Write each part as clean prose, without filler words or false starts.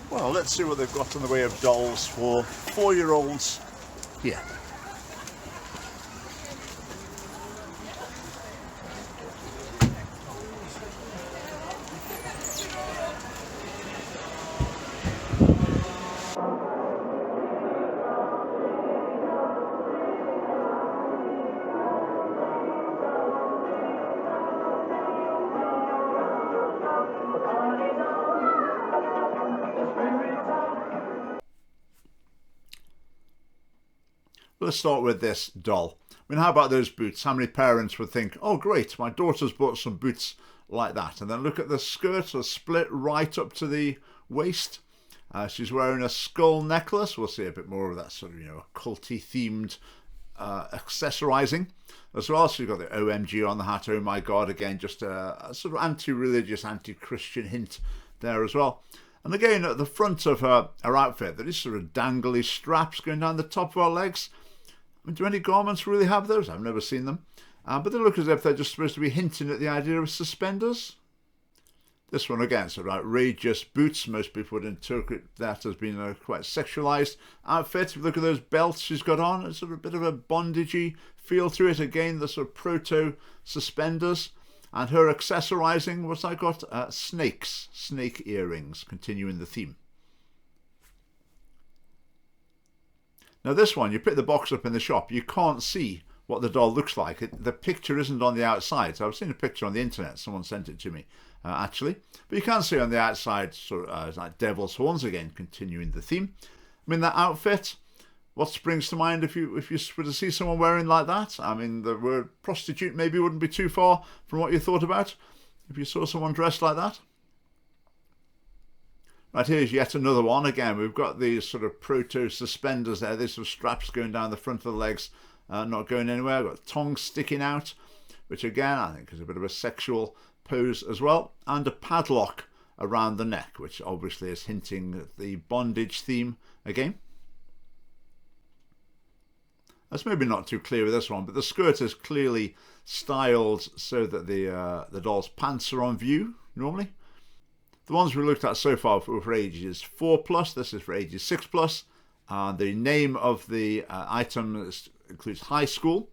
Well, let's see what they've got in the way of dolls for 4-year-olds here. Let's start with this doll. I mean, how about those boots? How many parents would think, oh great, my daughter's bought some boots like that. And then look at the skirt, a split right up to the waist. She's wearing a skull necklace. We'll see a bit more of that sort of, occulty themed accessorizing as well. So you've got the OMG on the hat. Oh my God, again, just a sort of anti-religious, anti-Christian hint there as well. And again, at the front of her outfit, there is sort of dangly straps going down the top of her legs. I mean, do any garments really have those? I've never seen them. But they look as if they're just supposed to be hinting at the idea of suspenders. This one, again, sort of outrageous boots. Most people would interpret that as being a quite sexualized outfit. If you look at those belts she's got on, it's sort of a bit of a bondagey feel to it. Again, the sort of proto-suspenders. And her accessorizing, what's I got? Snake earrings, continuing the theme. Now this one, you pick the box up in the shop, you can't see what the doll looks like. The picture isn't on the outside. So I've seen a picture on the internet, someone sent it to me actually. But you can see on the outside, sort of like devil's horns again, continuing the theme. I mean, that outfit, what springs to mind if you were to see someone wearing like that? I mean, the word prostitute maybe wouldn't be too far from what you thought about if you saw someone dressed like that. Right, here's yet another one. Again, we've got these sort of proto-suspenders there. These sort of straps going down the front of the legs, not going anywhere. We've got tongue sticking out, which again, I think is a bit of a sexual pose as well. And a padlock around the neck, which obviously is hinting at the bondage theme again. That's maybe not too clear with this one, but the skirt is clearly styled so that the doll's pants are on view normally. The ones we looked at so far for ages 4+, this is for ages 6+. The name of the item includes high school.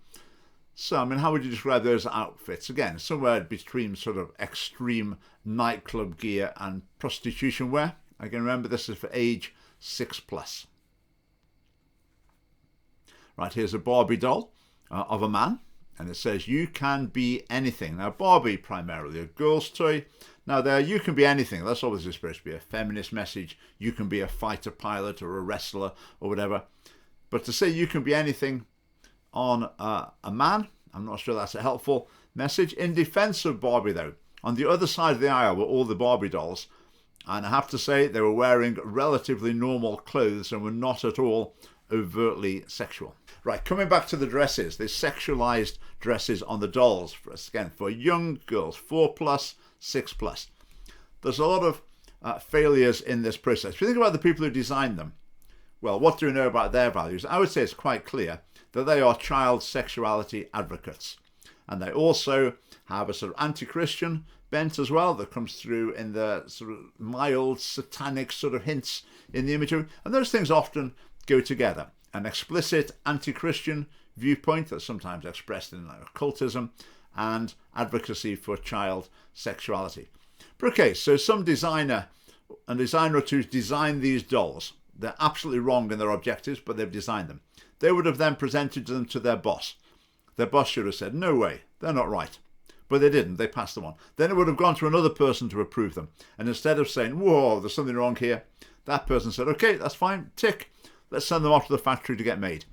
So, I mean, how would you describe those outfits? Again, somewhere between sort of extreme nightclub gear and prostitution wear. Again, remember, this is for age 6+. Right, here's a Barbie doll of a man, and it says, you can be anything. Now, Barbie, primarily a girl's toy. Now, there, you can be anything. That's obviously supposed to be a feminist message. You can be a fighter pilot or a wrestler or whatever. But to say you can be anything on a man, I'm not sure that's a helpful message. In defense of Barbie, though, on the other side of the aisle were all the Barbie dolls. And I have to say, they were wearing relatively normal clothes and were not at all overtly sexual. Right, coming back to the dresses, the sexualized dresses on the dolls, again, for young girls, 4+, 6+. There's a lot of failures in this process. If you think about the people who designed them, well, what do we know about their values? I would say it's quite clear that they are child sexuality advocates. And they also have a sort of anti-Christian bent as well that comes through in the sort of mild satanic sort of hints in the imagery. And those things often go together. An explicit anti-Christian viewpoint that's sometimes expressed in occultism and advocacy for child sexuality. But okay, so some designer or two designed these dolls. They're absolutely wrong in their objectives, but they've designed them. They would have then presented them to their boss. Their boss should have said, no way, they're not right. But they didn't, they passed them on. Then it would have gone to another person to approve them. And instead of saying, whoa, there's something wrong here, that person said, okay, that's fine, tick. Let's send them off to the factory to get made.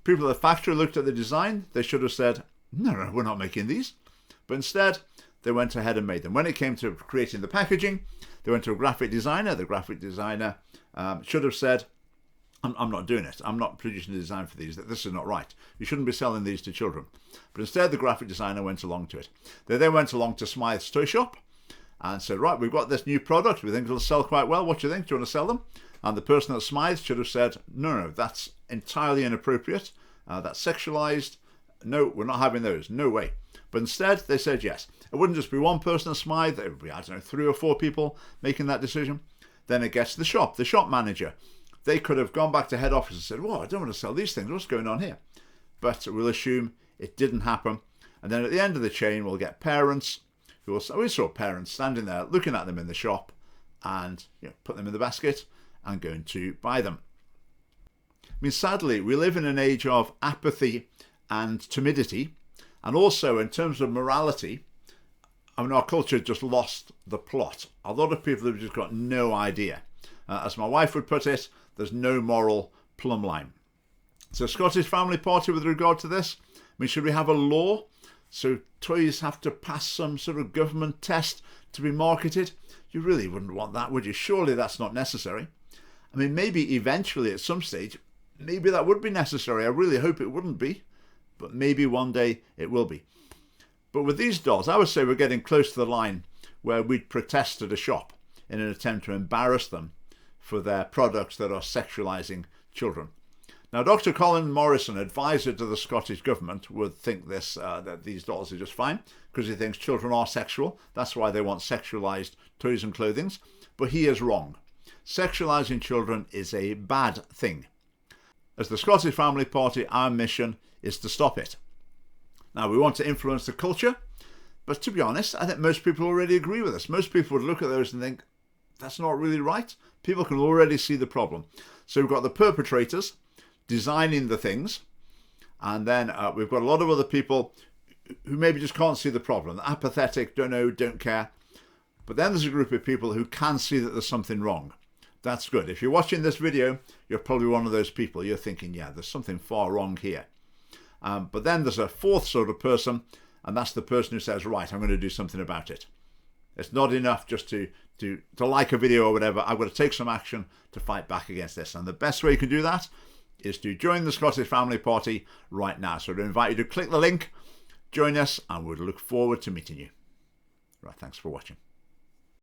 People at the factory looked at the design. They should have said, no, we're not making these. But instead, they went ahead and made them. When it came to creating the packaging, they went to a graphic designer. The graphic designer should have said, I'm not doing it. I'm not producing a design for these. This is not right. You shouldn't be selling these to children. But instead, the graphic designer went along to it. They then went along to Smyths toy shop and said, right, we've got this new product. We think it'll sell quite well. What do you think? Do you want to sell them? And the person at Smyths should have said, no, that's entirely inappropriate. That's sexualized. No, we're not having those. No way. But instead, they said yes. It wouldn't just be one person at Smythe, it would be, I don't know, 3 or 4 people making that decision. Then it gets to the shop manager. They could have gone back to head office and said, well, I don't want to sell these things, what's going on here? But we'll assume it didn't happen. And then at the end of the chain, we'll get parents who will, we saw parents standing there looking at them in the shop and put them in the basket and going to buy them. I mean, sadly, we live in an age of apathy and timidity. And also, in terms of morality, I mean, our culture just lost the plot. A lot of people have just got no idea. As my wife would put it, there's no moral plumb line. So Scottish Family Party with regard to this, I mean, should we have a law? So toys have to pass some sort of government test to be marketed? You really wouldn't want that, would you? Surely that's not necessary. I mean, maybe eventually at some stage, maybe that would be necessary. I really hope it wouldn't be, but maybe one day it will be. But with these dolls, I would say we're getting close to the line where we'd protest at a shop in an attempt to embarrass them for their products that are sexualizing children. Now, Dr. Colin Morrison, advisor to the Scottish Government, would think this that these dolls are just fine because he thinks children are sexual. That's why they want sexualized toys and clothing. But he is wrong. Sexualizing children is a bad thing. As the Scottish Family Party, our mission is to stop it. Now, we want to influence the culture, but to be honest, I think most people already agree with us. Most people would look at those and think, that's not really right. People can already see the problem. So we've got the perpetrators designing the things, and then we've got a lot of other people who maybe just can't see the problem, apathetic, don't know, don't care. But then there's a group of people who can see that there's something wrong. That's good. If you're watching this video, you're probably one of those people. You're thinking, yeah, there's something far wrong here. But then there's a fourth sort of person, and that's the person who says, right, I'm going to do something about it. It's not enough just to like a video or whatever. I've got to take some action to fight back against this. And the best way you can do that is to join the Scottish Family Party right now. So I invite you to click the link, join us, and we'd look forward to meeting you. Right, thanks for watching.